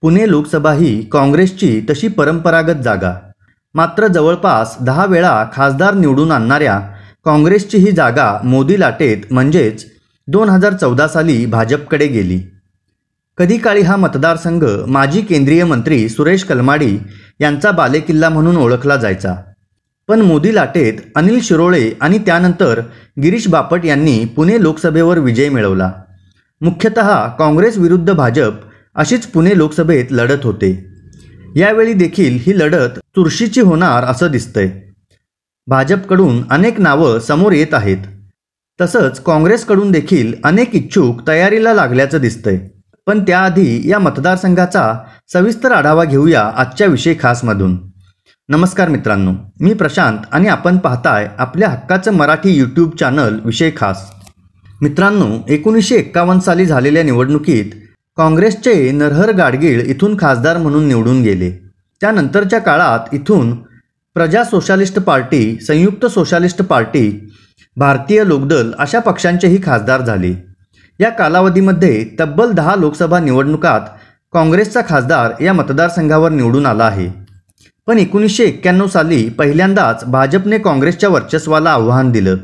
पुणे लोकसभा ही काँग्रेसची तशी परंपरागत जागा. मात्र जवळपास 10 वेळा खासदार निवडून आणणाऱ्या काँग्रेसची ही जागा मोदी लाटेत म्हणजेच 2014 साली भाजपकडे गेली. कधी काळी हा मतदारसंघ माजी केंद्रीय मंत्री सुरेश कलमाडी यांचा बालेकिल्ला म्हणून ओळखला जायचा. पण मोदी लाटेत अनिल शिरोळे आणि त्यानंतर गिरीश बापट यांनी पुणे लोकसभेवर विजय मिळवला. मुख्यतः काँग्रेस विरुद्ध भाजप अशीच पुणे लोकसभेत लढत होते. यावेळी देखील ही लढत चुरशीची होणार असं दिसतंय. भाजपकडून अनेक नावं समोर येत आहेत. तसंच काँग्रेसकडून देखील अनेक इच्छुक तयारीला लागल्याचं दिसतंय. पण त्याआधी या मतदारसंघाचा सविस्तर आढावा घेऊया आजच्या विषय खासमधून. नमस्कार मित्रांनो, मी प्रशांत आणि आपण पाहताय आपल्या हक्काचं मराठी यूट्यूब चॅनल विषय खास. मित्रांनो, 1951 साली झालेल्या निवडणुकीत काँग्रेसचे नरहर गाडगीळ इथून खासदार म्हणून निवडून गेले. त्यानंतरच्या काळात इथून प्रजा सोशालिस्ट पार्टी, संयुक्त सोशालिस्ट पार्टी, भारतीय लोकदल अशा पक्षांचेही खासदार झाले. या कालावधीमध्ये तब्बल 10 लोकसभा निवडणुकात काँग्रेसचा खासदार या मतदारसंघावर निवडून आला आहे. पण 1991 साली पहिल्यांदाच भाजपने काँग्रेसच्या वर्चस्वाला आव्हान दिलं.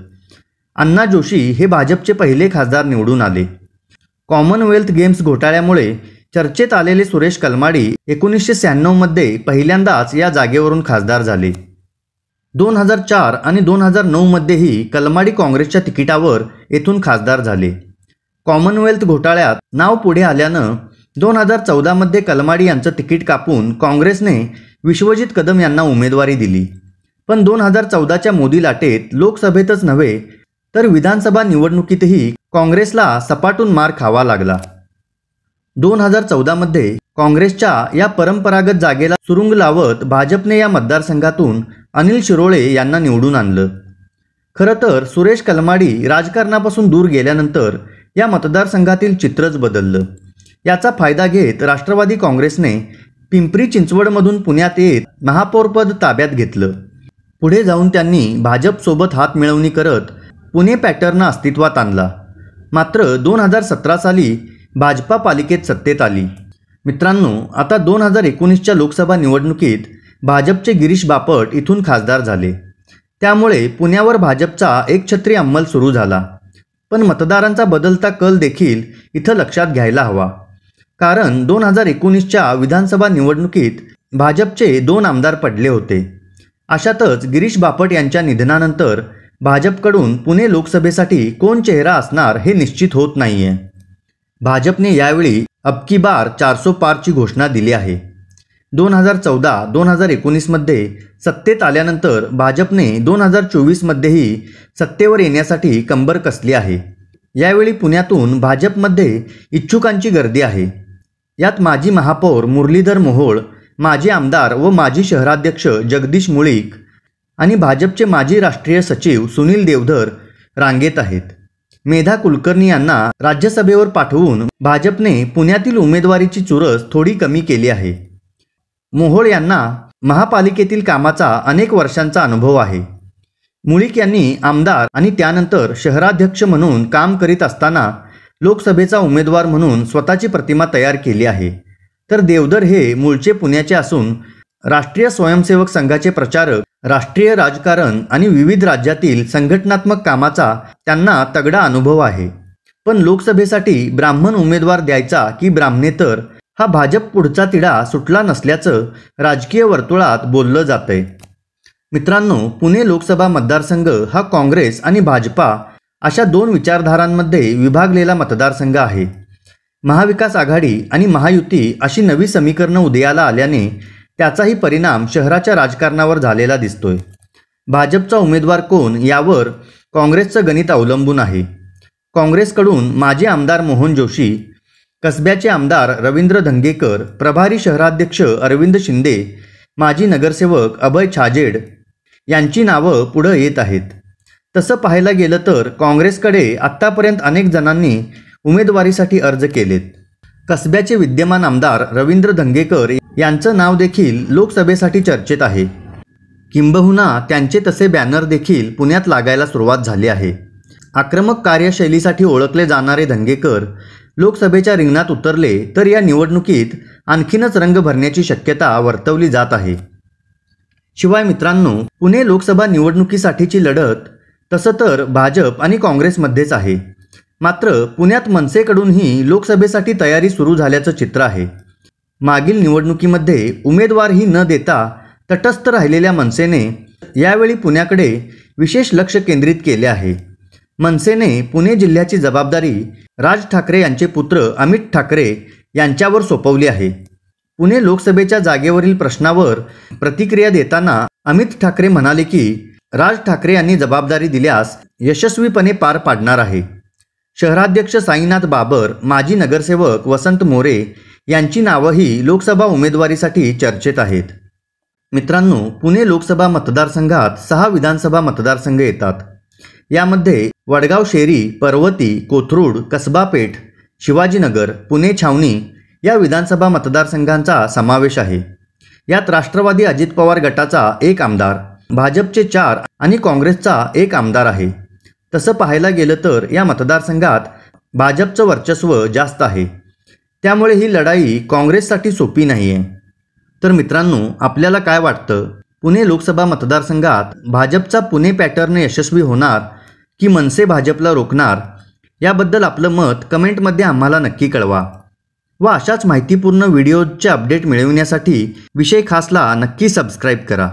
अण्णा जोशी हे भाजपचे पहिले खासदार निवडून आले. कॉमनवेल्थ गेम्स घोटाळ्यामुळे चर्चेत आलेले सुरेश कलमाडी 1996 मध्ये पहिल्यांदाच या जागेवरून खासदार झाले. 2004 आणि 2009 मध्येही कलमाडी काँग्रेसच्या तिकिटावर येथून खासदार झाले. कॉमनवेल्थ घोटाळ्यात नाव पुढे आल्यानं 2014 मध्ये कलमाडी यांचं तिकीट कापून काँग्रेसने विश्वजित कदम यांना उमेदवारी दिली. पण 2014च्या मोदी लाटेत लोकसभेतच नव्हे तर विधानसभा निवडणुकीतही काँग्रेसला सपाटून मार खावा लागला. 2014 मध्ये काँग्रेसच्या या परंपरागत जागेला सुरुंग लावत भाजपने या मतदारसंघातून अनिल शिरोळे यांना निवडून आणलं. खरं तर सुरेश कलमाडी राजकारणापासून दूर गेल्यानंतर या मतदारसंघातील चित्रच बदललं. याचा फायदा घेत राष्ट्रवादी काँग्रेसने पिंपरी चिंचवडमधून पुण्यात येत महापौरपद ताब्यात घेतलं. पुढे जाऊन त्यांनी भाजपसोबत हातमिळवणी करत पुणे पॅटर्न अस्तित्वात आणला. मात्र 2017 साली भाजपा पालिकेत सत्तेत आली. मित्रांनो, आता 2019च्या लोकसभा निवडणुकीत भाजपचे गिरीश बापट इथून खासदार झाले. त्यामुळे पुण्यावर भाजपचा एकछत्री अंमल सुरू झाला. पण मतदारांचा बदलता कल देखील इथं लक्षात घ्यायला हवा. कारण 2019च्या विधानसभा निवडणुकीत भाजपचे 2 आमदार पडले होते. अशातच गिरीश बापट यांच्या निधनानंतर भाजपकडून पुणे लोकसभेसाठी कोण चेहरा असणार हे निश्चित होत नाहीये. भाजपने यावेळी अब की बार 400 पारची घोषणा दिली आहे. 2014-2019 मध्ये सत्तेत आल्यानंतर भाजपने 2024 मध्येही सत्तेवर येण्यासाठी कंबर कसली आहे. यावेळी पुण्यातून भाजपमध्ये इच्छुकांची गर्दी आहे. यात माजी महापौर मुरलीधर मोहोळ, माजी आमदार व माजी शहराध्यक्ष जगदीश मुळीक आणि भाजपचे माजी राष्ट्रीय सचिव सुनील देवधर रांगेत आहेत. मेधा कुलकर्णी यांना राज्यसभेवर पाठवून भाजपने पुण्यातील उमेदवारीची चुरस थोडी कमी केली आहे. मोहोळ यांना महापालिकेतील कामाचा अनेक वर्षांचा अनुभव आहे. मुळीक यांनी आमदार आणि त्यानंतर शहराध्यक्ष म्हणून काम करीत असताना लोकसभेचा उमेदवार म्हणून स्वतःची प्रतिमा तयार केली आहे. तर देवधर हे मूळचे पुण्याचे असून राष्ट्रीय स्वयंसेवक संघाचे प्रचारक, राष्ट्रीय राजकारण आणि विविध राज्यातील संघटनात्मक कामाचा त्यांना तगडा अनुभव आहे. पण लोकसभेसाठी ब्राह्मण उमेदवार द्यायचा की ब्राह्मणेतर हा भाजप पुढचा तिढा सुटला नसल्याचं राजकीय वर्तुळात बोललं जातंय. मित्रांनो, पुणे लोकसभा मतदारसंघ हा काँग्रेस आणि भाजपा अशा 2 विचारधारांमध्ये विभागलेला मतदारसंघ आहे. महाविकास आघाडी आणि महायुती अशी नवी समीकरणं उदयाला आल्याने त्याचाही परिणाम शहराच्या राजकारणावर झालेला दिसतोय. भाजपचा उमेदवार कोण यावर काँग्रेसचं गणित अवलंबून आहे. काँग्रेसकडून माजी आमदार मोहन जोशी, कसब्याचे आमदार रवींद्र धंगेकर, प्रभारी शहराध्यक्ष अरविंद शिंदे, माजी नगरसेवक अभय छाजेड यांची नावं पुढे येत आहेत. तसं पाहायला गेलं तर काँग्रेसकडे आत्तापर्यंत अनेक जणांनी उमेदवारीसाठी अर्ज केलेत. कसब्याचे विद्यमान आमदार रवींद्र धंगेकर यांचं नाव देखील लोकसभेसाठी चर्चेत आहे. किंबहुना त्यांचे तसे बॅनर देखील पुण्यात लागायला सुरुवात झाली आहे. आक्रमक कार्यशैलीसाठी ओळखले जाणारे धंगेकर लोकसभेच्या रिंगणात उतरले तर या निवडणुकीत आणखीनच रंग भरण्याची शक्यता वर्तवली जात आहे। शिवाय मित्रांनो, पुणे लोकसभा निवडणुकीसाठीची लढत तसं तर भाजप आणि काँग्रेसमध्येच आहे, मात्र पुण्यात मनसेकडूनही लोकसभेसाठी तयारी सुरू झाल्याचं चित्र आहे। मागील निवडणुकीमध्ये उमेदवारही न देता तटस्थ राहिलेल्या मनसेने यावेळी पुण्याकडे विशेष लक्ष केंद्रित केले आहे। मनसेने पुणे जिल्ह्याची जबाबदारी राज ठाकरे यांचे पुत्र अमित ठाकरे यांच्यावर सोपवली आहे। पुणे लोकसभेच्या जागेवरील प्रश्नावर प्रतिक्रिया देताना अमित ठाकरे म्हणाले की राज ठाकरे यांनी जबाबदारी दिल्यास यशस्वीपणे पार पाडणार आहे। शहराध्यक्ष साईनाथ बाबर, माजी नगरसेवक वसंत मोरे यांची नावंही लोकसभा उमेदवारीसाठी चर्चेत आहेत। मित्रांनो, पुणे लोकसभा मतदारसंघात 6 विधानसभा मतदारसंघ येतात। यामध्ये वडगाव शेरी, पर्वती, कोथरूड, कसबा पेठ, शिवाजीनगर, पुणे छावणी या विधानसभा मतदारसंघांचा समावेश आहे। यात राष्ट्रवादी अजित पवार गटाचा 1 आमदार, भाजपचे 4 आणि काँग्रेसचा 1 आमदार आहे। तसं पाहायला गेलं तर या मतदारसंघात भाजपचं वर्चस्व जास्त आहे, त्यामुळे ही लढाई काँग्रेससाठी सोपी नाही आहे। तर मित्रांनो, आपल्याला काय वाटतं, पुणे लोकसभा मतदारसंघात भाजपचा पुणे पॅटर्न यशस्वी होणार की मनसे भाजपला रोखणार, याबद्दल आपलं मत कमेंटमध्ये आम्हाला नक्की कळवा। व अशाच माहितीपूर्ण व्हिडिओजचे अपडेट मिळविण्यासाठी विषय खासला नक्की सबस्क्राईब करा।